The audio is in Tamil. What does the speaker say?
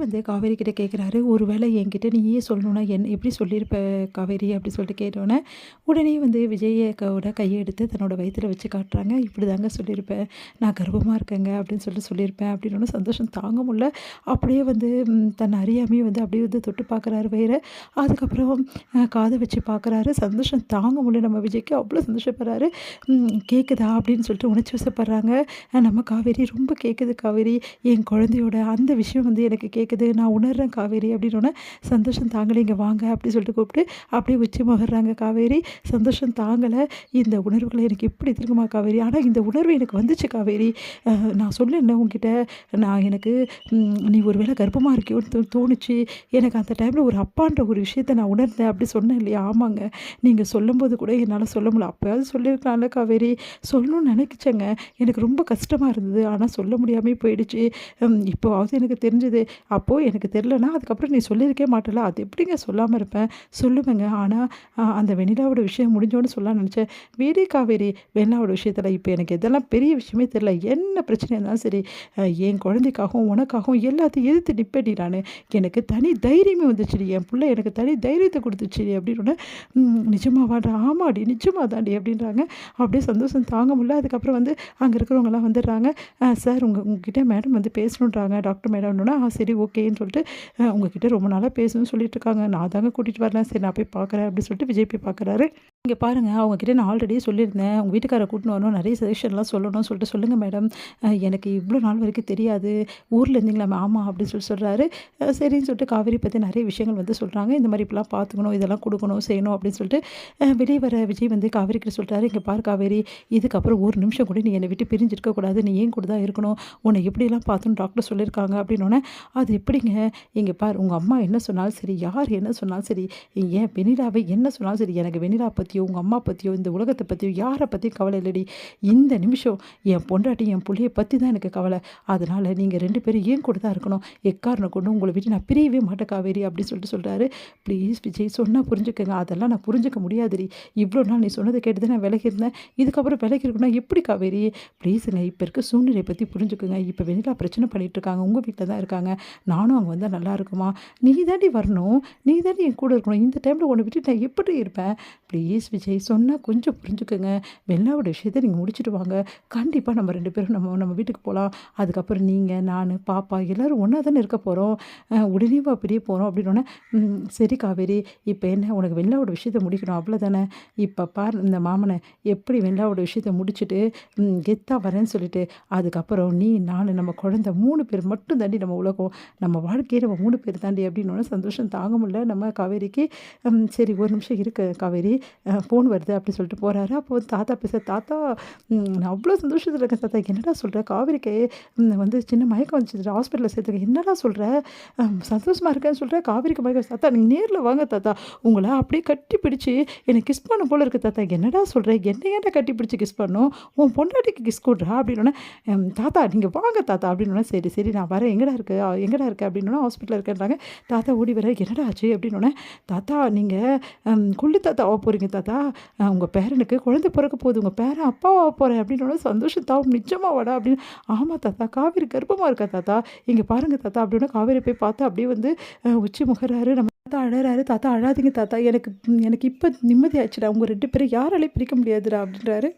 வந்து காவேரி கிட்ட கேட்குறாரு, "ஒருவேளை என்கிட்ட நீ ஏன் சொல்லணும்னா எப்படி சொல்லியிருப்ப காவேரி?" அப்படி சொல்லிட்டு கேட்டோன்னே, உடனே வந்து விஜய் அக்காவோட கைய எடுத்து தன்னோட வயித்துல வச்சு காட்டுறாங்க. "இப்படிதாங்க சொல்லியிருப்பேன். நான் கர்ப்பமா இருக்கேங்க" அப்படின்னு சொல்லிட்டு சொல்லியிருப்பேன். அப்படின்னோன சந்தோஷம் தாங்க முடியல. அப்படியே வந்து தன்னை அறியாமயே வந்து அப்படியே வந்து தொட்டு பார்க்குறாரு வயிற. அதுக்கப்புறம் காத வச்சு பார்க்குறாரு. சந்தோஷம் தாங்க முடியல நம்ம விஜய்க்கு. அவ்வளோ சந்தோஷப்படுறாரு. "கேட்குதா?" அப்படின்னு சொல்லிட்டு உணர்ச்சி வசப்படுறாங்க. நம்ம காவேரி, "ரொம்ப கேட்குது காவேரி. என் குழந்தையோட அந்த விஷயம் வந்து எனக்கு கேட்குது. நான் உணர்றேன் காவேரி" அப்படின்னோனே, சந்தோஷம் தாங்கல. "இங்க வாங்க" அப்படி சொல்லிட்டு கூப்பிட்டு அப்படியே உச்சி முகர்றாங்க காவேரி. சந்தோஷம் தாங்கல. "இந்த உணர்வுகள எனக்கு எப்படி இருக்குமா காவேரி? ஆனா இந்த உணர்வு எனக்கு வந்துச்சு காவேரி. நான் சொன்னேன்ல உன்கிட்ட, நான் எனக்கு நீ ஒரு வேளை கர்ப்பமா இருக்கியோன்னு தோணுச்சு. எனக்கு அந்த டைம்ல ஒரு அப்பான்ற ஒரு விஷயத்த நான் உணர்ந்தேன்" அப்படி சொன்னேன் இல்லையா? ஆமாங்க. நீங்க சொல்லும்போது கூட என்னால சொல்ல முடியல. அப்பயாவது சொல்லியிருக்கலாம்ல காவேரி. சொல்லணும்னு நினைச்சேங்க. எனக்கு ரொம்ப கஷ்டமா இருந்தது. ஆனா சொல்ல முடியாமயே போயிடுச்சு. இப்போவாவது எனக்கு தெரிஞ்சது. அப்போ எனக்கு தெரிலனா, அதுக்கப்புறம் நீ சொல்லியிருக்கவே மாட்டல்ல. அது எப்படிங்க சொல்லாம இருப்பேன்? சொல்லுவேங்க. ஆனா அந்த வெண்ணிலாவோட விஷயம் முடிஞ்சோனே சொல்லலாம்னு நெனச்சேன். விடு காவேரி, வெண்ணிலாவோட விஷயத்துல இப்ப எனக்கு இதெல்லாம் பெரிய விஷயமே தெரியல. என்ன பிரச்சனையா இருந்தாலும் சரி, என் குழந்தைக்காகவும், உனக்காகவும் எல்லாத்தையும் எதிர்த்து நிப்பேன்டி நானு. எனக்கு தனி தைரியமே வந்துச்சுடி. என் புள்ள எனக்கு தனி தைரியத்த குடுத்துச்சுடி அப்படின்னோனே, நிஜமாவாடா? ஆமாடி, நிஜமா தான்டி" அப்படின்றாங்க. அப்படியே சந்தோஷம் தாங்க முடியல. அதுக்கப்புறம் வந்து அங்க இருக்கிறவங்கலாம் வந்துடுறாங்க. சார் உங்ககிட்ட மேடம் வந்து பேசணுன்றாங்க, டாக்டர் மேடம்னோனே, சரி ஓகேன்னு சொல்லிட்டு, உங்ககிட்ட ரொம்ப நாளா பேசணும்னு சொல்லிட்டு இருக்காங்க. நான் தாங்க கூட்டிட்டு வரேன். சரி நான் போய் பார்க்குறேன்" அப்படின்னு சொல்லிட்டு விஜய் போய் பார்க்குறாரு. இங்க பாருங்க, அவங்க கிட்ட நான் ஆல்ரெடியே சொல்லியிருந்தேன். உங்க வீட்டுக்காரர கூட்டின்னு வரணும். நெறைய சஜஷன்லாம் சொல்லணும்னு சொல்லிட்டு, "சொல்லுங்க மேடம். எனக்கு இவ்ளோ நாள் வரைக்கும் தெரியாது. ஊர்ல இருந்தீங்களா? ஆமா" அப்படின்னு சொல்றாரு. சரின்னு சொல்லிட்டு காவேரி பத்தி நெறைய விஷயங்கள் வந்து சொல்றாங்க. இந்த மாரி இப்படிலாம் பார்த்துக்கணும், இதெல்லாம் குடுக்கணும், செய்யணும் அப்படின்னு சொல்லிட்டு, வெளிய வர விஜய் வந்து காவேரி கிட்ட சொல்றாரு, "இங்க பாரு காவேரி, இதுக்கப்புறம் ஒரு நிமிஷம் கூட நீ என்னை விட்டு பிரிஞ்சு இருக்கக்கூடாது. நீ என் கூட தான் இருக்கணும். உன்னை எப்படிலாம் பார்த்துக்கணும் டாக்டர் சொல்லியிருக்காங்க" அப்படின்னோனே, "அது எப்படிங்க? இங்க பாரு, உங்க அம்மா என்ன சொன்னாலும் சரி, யார் என்ன சொன்னாலும் சரி, ஏன் வெண்ணிலாவே என்ன சொன்னாலும் சரி, எனக்கு வெண்ணிலா பத்தியோ, உங்க அம்மா பத்தியோ, இந்த உலகத்த பத்தியோ, யார பத்தியும் கவலை இல்லடி. இந்த நிமிஷம் என் பொண்டாட்டி, என் புள்ளைய பத்தி தான் எனக்கு கவலை. அதனால நீங்க 2 பேரும் என் கூட தான் இருக்கணும். எக்காரணம் கொண்டும் உங்கள விட்டு நான் பிரியவே மாட்டேன் காவேரி" அப்படின்னு சொல்லிட்டு சொல்றாரு. "ப்ளீஸ் விஜய், சொன்னா புரிஞ்சுக்கங்க. அதெல்லாம் நான் புரிஞ்சுக்க முடியாதுடி. இவ்ளோ நாள் நீ சொன்னத கேட்டு தான் நான் விலகி இருந்தேன். இதுக்கப்புறம் விலகி இருக்கணும்னா எப்படி காவேரி? ப்ளீஸுங்க, இப்ப இருக்க சூழ்நிலைய பத்தி புரிஞ்சுக்கங்க. இப்ப வெண்ணிலா பிரச்சனை பண்ணிட்டு இருக்காங்க. உங்க வீட்ல தான் இருக்காங்க. நானும் அங்க வந்தா நல்லா இருக்குமா? நீ தாண்டி வரணும். நீ தாண்டி என் கூட இருக்கணும். இந்த டைம்ல உன்ன விட்டுட்டு நான் எப்படி இருப்பேன்? ப்ளீஸ் விஜய், சொன்னா கொஞ்சம் புரிஞ்சுக்கங்க. வெண்ணிலாவோட விஷயத்த நீங்க முடிச்சுட்டு வாங்க. கண்டிப்பா நம்ம 2 பேரும் நம்ம நம்ம வீட்டுக்கு போலாம். அதுக்கப்புறம் நீங்க, நானு, பாப்பா எல்லாரும் ஒண்ணா தானே இருக்க போறோம். உடனேவா பிரிய போறோம்" அப்படின்னோனே, சரி காவேரி, இப்ப என்ன உனக்கு வெண்ணிலாவோட விஷயத்த முடிக்கணும் அவ்வளோதானே? இப்ப பாரு இந்த மாமன எப்படி வெண்ணிலாவோட விஷயத்த முடிச்சுட்டு, கெத்தா வரேன்னு சொல்லிட்டு, அதுக்கப்புறம் நீ, நானு, நம்ம குழந்தை 3 பேர் மட்டும் தாண்டி நம்ம உலகம். நம்ம வாழ்க்கையே நம்ம 3 பேர் தாண்டி அப்படின்னோனே சந்தோஷம் தாங்க முடியல நம்ம காவேரிக்கு. சரி ஒரு நிமிஷம் இருக்கு காவேரி, ஃபோன் வருது அப்படின்னு சொல்லிட்டு போறாரு. அப்போ வந்து தாத்தா "தாத்தா, நான் அவ்வளோ சந்தோஷத்துல இருக்கேன் தாத்தா." "என்னடா சொல்ற? காவேரிக்கு வந்து சின்ன மயக்கம் வந்துச்சு. ஹாஸ்பிட்டல்ல சேர்த்துருக்கேன்." "என்னடா சொல்ற? சந்தோஷமா இருக்கேன்னு சொல்ற, காவேரிக்கு மயக்கம்." "தாத்தா நீங்க நேர்ல வாங்க தாத்தா. உங்கள அப்படியே கட்டி பிடிச்சு என்ன கிஸ் பண்ண போல இருக்கு தாத்தா." "என்னடா சொல்ற? என்ன ஏன்டா கட்டி பிடிச்சு கிஸ் பண்ணணும்? உன் பொண்டாட்டிக்கு கிஸ் குடுறா" அப்படின்னோனே, "தாத்தா நீங்க வாங்க தாத்தா" அப்படின்னோனே, "சரி சரி நான் வரேன். எங்கடா இருக்க? எங்கடா இருக்க?" அப்படின்னோனே, "ஹாஸ்பிட்டல்ல இருக்கேன்றாங்க." தாத்தா ஓடி வராரு. "என்னடா ஆச்சு?" அப்படின்னோனே, "தாத்தா நீங்க கொள்ளு தாத்தா ஆவ போறீங்க தாத்தா. உங்க பேரனுக்கு குழந்தை பொறக்க போகுது. உங்க பேரன் அப்பாவா போறேன்." அப்படின்னோனே, "சந்தோஷம் தாவும் நிஜமாவாடா?" அப்படின்னு. "ஆமா தாத்தா, காவேரி கர்ப்பமா இருக்கா தாத்தா. இங்க பாருங்க தாத்தா." அப்படின்னோனே காவேரி போய் பார்த்தா அப்படியே வந்து உச்சி முகறாரு. நம்ம தாத்தா அழறாரு. "தாத்தா அழாதீங்க தாத்தா. எனக்கு எனக்கு இப்ப நிம்மதி ஆச்சுடா. உங்க 2 பேரும் யாராலயும் பிரிக்க முடியாதுடா" அப்படின்றாரு.